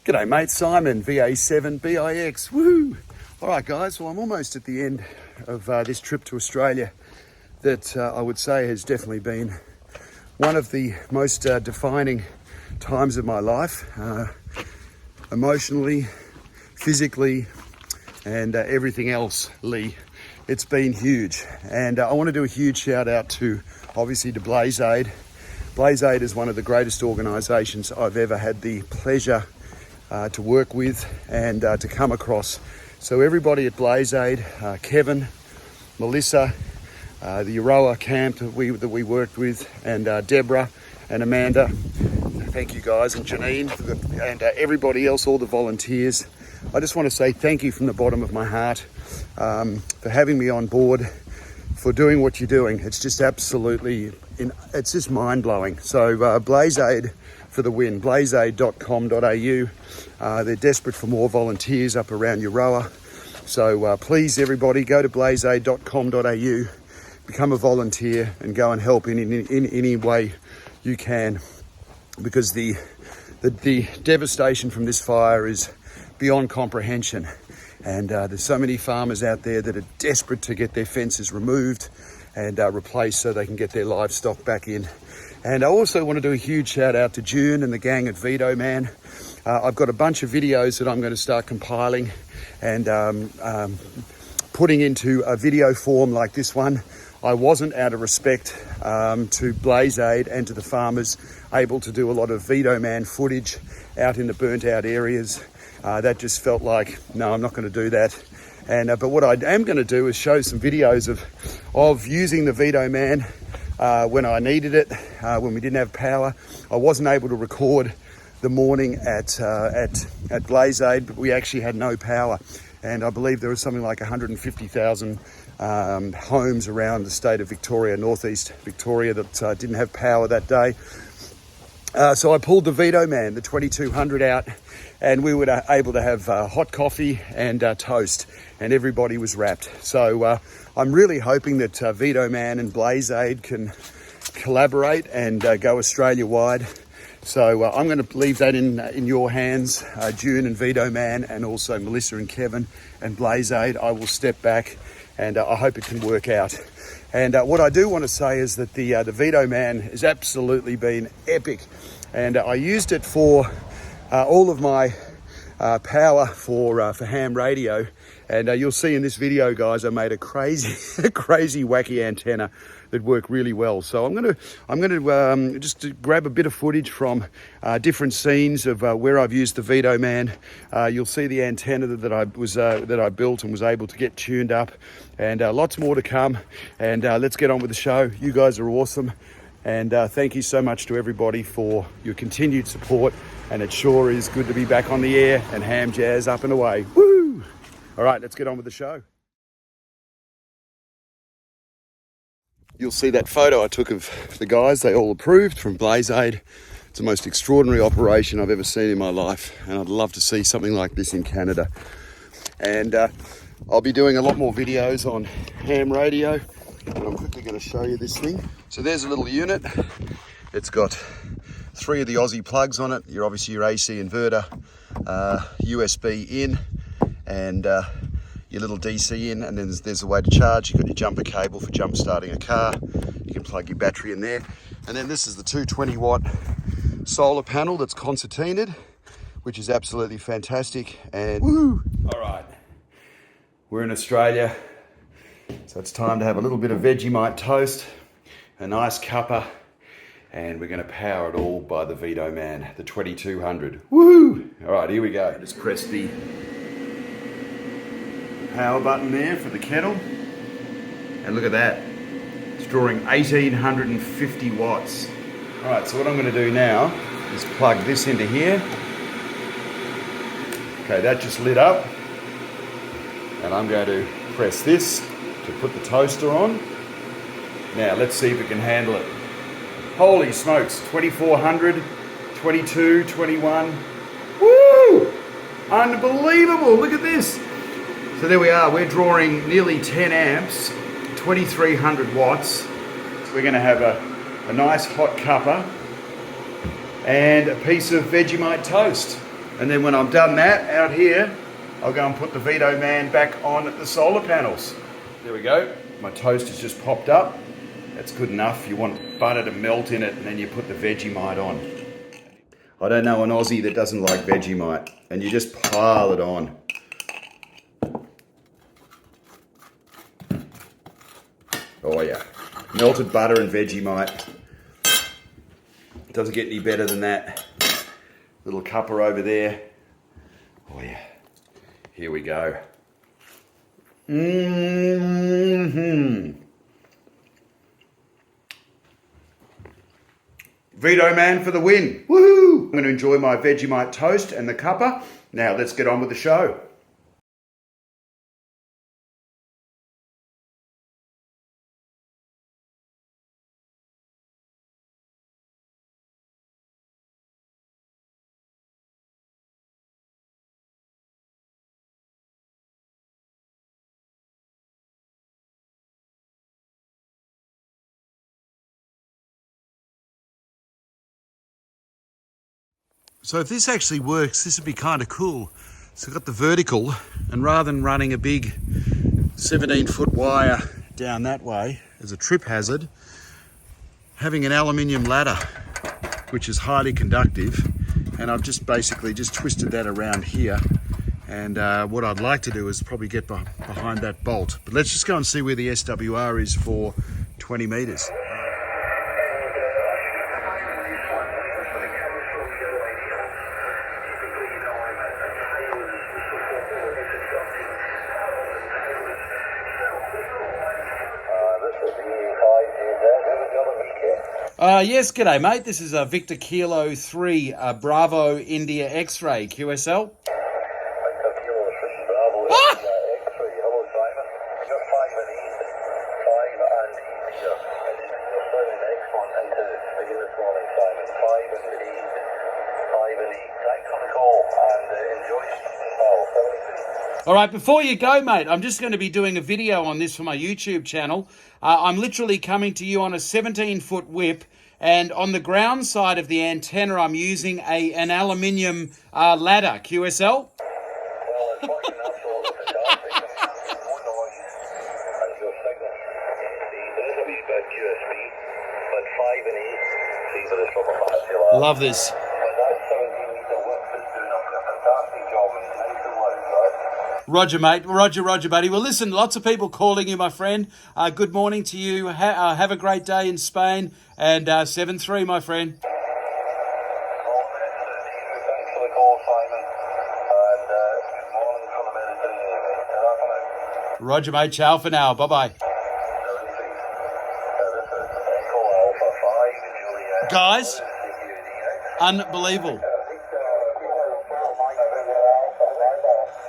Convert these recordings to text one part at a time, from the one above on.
G'day mate, Simon, VA7BIX, woo! Alright guys, well I'm almost at the end of this trip to Australia that I would say has definitely been one of the most defining times of my life, emotionally, physically, and everything else, Lee. It's been huge, and I want to do a huge shout out to, obviously, to BlazeAid. BlazeAid is one of the greatest organisations I've ever had the pleasure to work with and to come across. So everybody at BlazeAid, Kevin, Melissa, the Euroa camp that we worked with, and Deborah and Amanda, thank you guys, and Janine, and everybody else, all the volunteers. I just want to say thank you from the bottom of my heart for having me on board, for doing what you're doing. It's just absolutely, it's just mind-blowing. So BlazeAid for the win, blazeaid.com.au. They're desperate for more volunteers up around Euroa. So please everybody, go to blazeaid.com.au, become a volunteer and go and help in any way you can, because the devastation from this fire is beyond comprehension. And there's so many farmers out there that are desperate to get their fences removed and replaced so they can get their livestock back in. And I also want to do a huge shout out to June and the gang at Vtoman. I've got a bunch of videos that I'm going to start compiling and putting into a video form like this one. I wasn't, out of respect to BlazeAid and to the farmers, able to do a lot of Vtoman footage out in the burnt out areas. That just felt like, no, I'm not going to do that. And but what I am going to do is show some videos of using the Vtoman when I needed it, when we didn't have power. I wasn't able to record the morning at BlazeAid, but we actually had no power. And I believe there was something like 150,000 homes around the state of Victoria, northeast Victoria, that didn't have power that day. So I pulled the Vtoman, the 2200 out, and we were able to have hot coffee and toast, and everybody was wrapped. So I'm really hoping that Vtoman and BlazeAid can collaborate and go Australia-wide. So I'm going to leave that in your hands, June and Vtoman, and also Melissa and Kevin and BlazeAid. I will step back, and I hope it can work out. And what I do want to say is that the Vtoman has absolutely been epic, and I used it for all of my power for ham radio. And you'll see in this video, guys, I made a crazy wacky antenna that worked really well. So I'm gonna just grab a bit of footage from different scenes of where I've used the Vtoman. You'll see the antenna that I built and was able to get tuned up, and lots more to come. And let's get on with the show. You guys are awesome, and thank you so much to everybody for your continued support. And it sure is good to be back on the air and HamJazz up and away. Woo! All right, let's get on with the show. You'll see that photo I took of the guys. They all approved from BlazeAid. It's the most extraordinary operation I've ever seen in my life, and I'd love to see something like this in Canada. And I'll be doing a lot more videos on ham radio, and I'm quickly going to show you this thing. So there's a little unit. It's got 3 of the Aussie plugs on it. You're obviously your AC inverter, USB in, and your little DC in, and then there's a way to charge. You've got your jumper cable for jump starting a car. You can plug your battery in there. And then this is the 220 watt solar panel that's concertinaed, which is absolutely fantastic. And woo! All right, we're in Australia, so it's time to have a little bit of Vegemite toast, a nice cuppa, and we're going to power it all by the Vtoman, the 2200. Woo! All right, here we go. Just press the power button there for the kettle, and look at that, it's drawing 1850 watts. All right, so what I'm going to do now is plug this into here. Okay, that just lit up, and I'm going to press this to put the toaster on. Now let's see if it can handle it. Holy smokes, 2400, 22, 21. Woo! Unbelievable, look at this. So there we are, we're drawing nearly 10 amps, 2300 watts. We're going to have a nice hot cuppa and a piece of Vegemite toast. And then when I'm done that out here, I'll go and put the Vtoman back on the solar panels. There we go. My toast has just popped up. That's good enough. You want butter to melt in it, and then you put the Vegemite on. I don't know an Aussie that doesn't like Vegemite, and you just pile it on. Oh yeah, melted butter and Vegemite. It doesn't get any better than that. Little cuppa over there. Oh yeah, here we go. Vtoman for the win. Woohoo! I'm going to enjoy my Vegemite toast and the cuppa. Now let's get on with the show. So if this actually works, this would be kind of cool. So I've got the vertical, and rather than running a big 17-foot wire down that way as a trip hazard, having an aluminium ladder, which is highly conductive, and I've just basically just twisted that around here. And what I'd like to do is probably get behind that bolt. But let's just go and see where the SWR is for 20 meters. Yes, g'day mate. This is Victor Kilo 3 Bravo India X-ray QSL. All right, before you go, mate, I'm just going to be doing a video on this for my YouTube channel. I'm literally coming to you on a 17-foot whip, and on the ground side of the antenna, I'm using an aluminium ladder, QSL. Love this. Roger, mate. Roger, buddy. Well, listen, lots of people calling you, my friend. Good morning to you. Have a great day in Spain. And 7-3, my friend. Thanks for the call, Simon. And good morning from the Mediterranean. Roger, mate. Ciao for now. Bye-bye. Guys, unbelievable.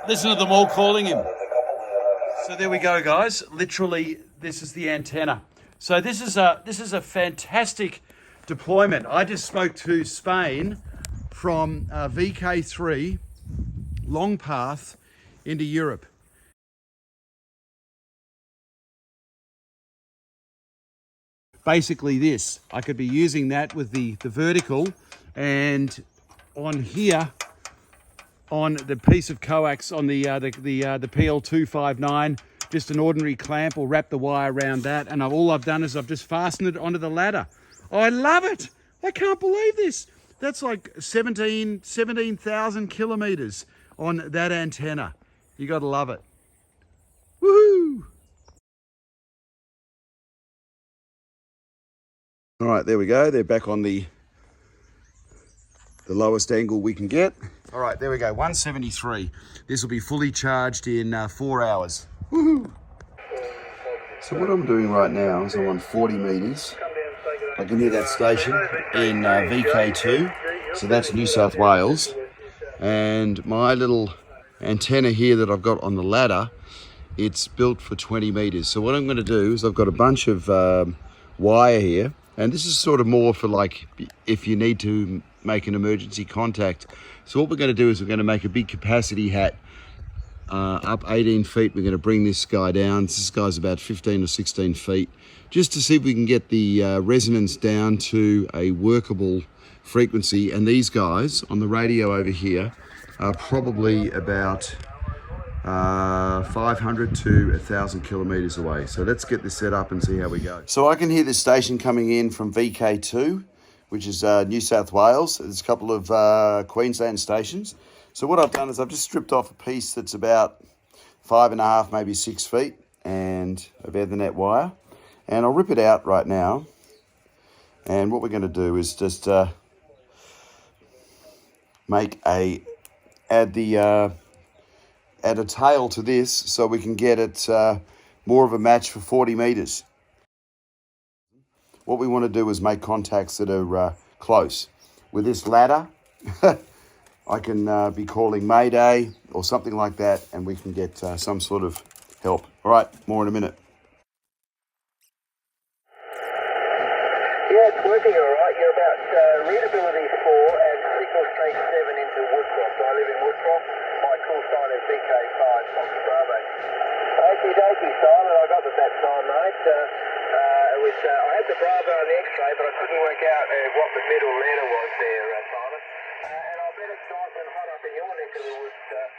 Listen to them all calling him. So there we go, guys. Literally, this is the antenna. So this is a fantastic deployment. I just spoke to Spain from VK3 long path into Europe. Basically this, I could be using that with the vertical, and on here, on the piece of coax on the PL259, just an ordinary clamp, or wrap the wire around that, and all I've done is I've just fastened it onto the ladder. Oh, I love it. I can't believe this. That's like 17,000 kilometers on that antenna. You got to love it. Woohoo! All right, there we go. They're back on the lowest angle we can get. All right, there we go, 173. This will be fully charged in 4 hours. Woohoo! So what I'm doing right now is I'm on 40 meters. I can hear that station in VK2, so that's New South Wales. And my little antenna here that I've got on the ladder, it's built for 20 meters. So what I'm going to do is I've got a bunch of wire here, and this is sort of more for like if you need to make an emergency contact. So what we're going to do is we're going to make a big capacity hat up 18 feet. We're going to bring this guy down. This guy's about 15 or 16 feet, just to see if we can get the resonance down to a workable frequency. And these guys on the radio over here, are probably about 500 to 1,000 kilometres away. So let's get this set up and see how we go. So I can hear this station coming in from VK2, which is New South Wales. There's a couple of Queensland stations. So what I've done is I've just stripped off a piece that's about 5.5, maybe 6 feet, and of Ethernet wire. And I'll rip it out right now. And what we're going to do is just add a tail to this so we can get it more of a match for 40 metres. What we want to do is make contacts that are close. With this ladder, I can be calling Mayday or something like that, and we can get some sort of help. All right, more in a minute. Yeah, it's working all right. You're about readability 4 and signal strength 7 into Woodcroft. I live in Woodcroft. My call sign is VK5 Fox Bravo. Okie dokie, Simon. I got the that time, mate. I had the Bravo on the X-ray, but I couldn't work out what the middle letter was there, Simon. And I bet it's nice and hot up in your neck of the woods, Simon.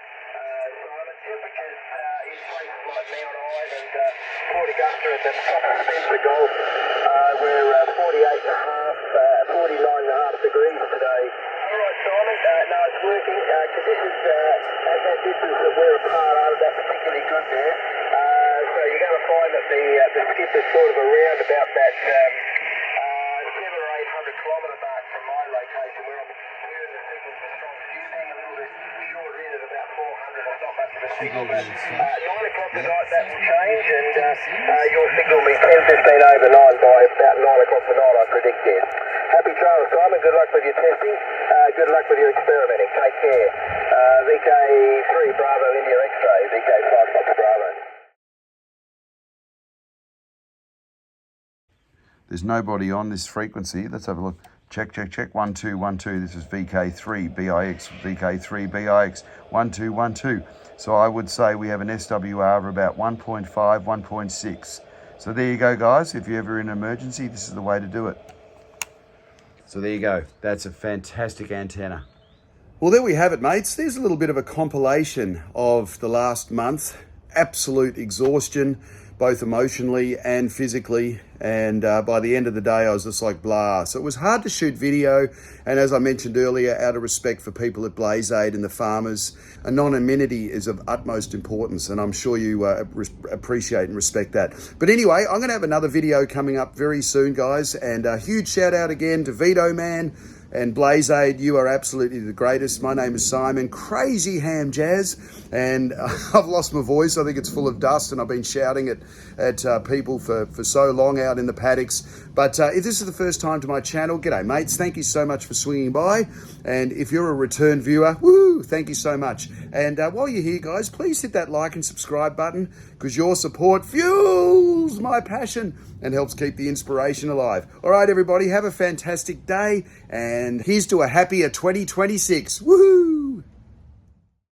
Temperatures in places like Mount Ide and Port Augusta at the top of Spencer Gulf. We're 49.5 degrees today. All right, Simon. No, it's working. Conditions at that distance that we're apart aren't that particularly good there. So you're going to find that the skip is sort of around about that 700 or 800 kilometre mark from my location where I'm hearing the signals are strong. So you're being a little bit short in at about 400. It's not much of a signal. But 9 o'clock tonight that will change, and your signal will be 10:15 over 9 by about 9 o'clock tonight, I predict it. Happy trails, Simon. Good luck with your testing. Good luck with your experimenting. Take care. VK3 Bravo India X-ray. VK5 Fox Bravo. There's nobody on this frequency. Let's have a look. Check, check, check. 1, 2, 1, 2. This is VK3 BIX. VK3 BIX. 1, 2, 1, 2. So I would say we have an SWR of about 1.5, 1.6. So there you go, guys. If you're ever in an emergency, this is the way to do it. So there you go. That's a fantastic antenna. Well, there we have it, mates. There's a little bit of a compilation of the last month. Absolute exhaustion, both emotionally and physically. And by the end of the day, I was just like, blah. So it was hard to shoot video. And as I mentioned earlier, out of respect for people at BlazeAid and the farmers, anonymity is of utmost importance. And I'm sure you appreciate and respect that. But anyway, I'm going to have another video coming up very soon, guys. And a huge shout out again to Vtoman and BlazeAid. You are absolutely the greatest. My name is Simon, crazy HamJazz, and I've lost my voice. I think it's full of dust, and I've been shouting at people for so long out in the paddocks. But if this is the first time to my channel, g'day mates. Thank you so much for swinging by. And if you're a return viewer, woo, thank you so much. And while you're here, guys, please hit that like and subscribe button, because your support fuels my passion and helps keep the inspiration alive. All right, everybody, have a fantastic day, and here's to a happier 2026. Woohoo!